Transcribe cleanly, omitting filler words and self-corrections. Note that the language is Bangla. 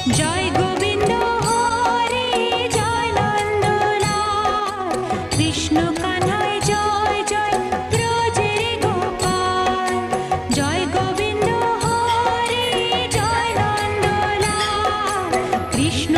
জয় গোবিন্দ হরে জয় নন্দলাল কৃষ্ণ কানায় জয় জয় ব্রজের গোপাল জয় গোবিন্দ হরে জয় নন্দলাল কৃষ্ণ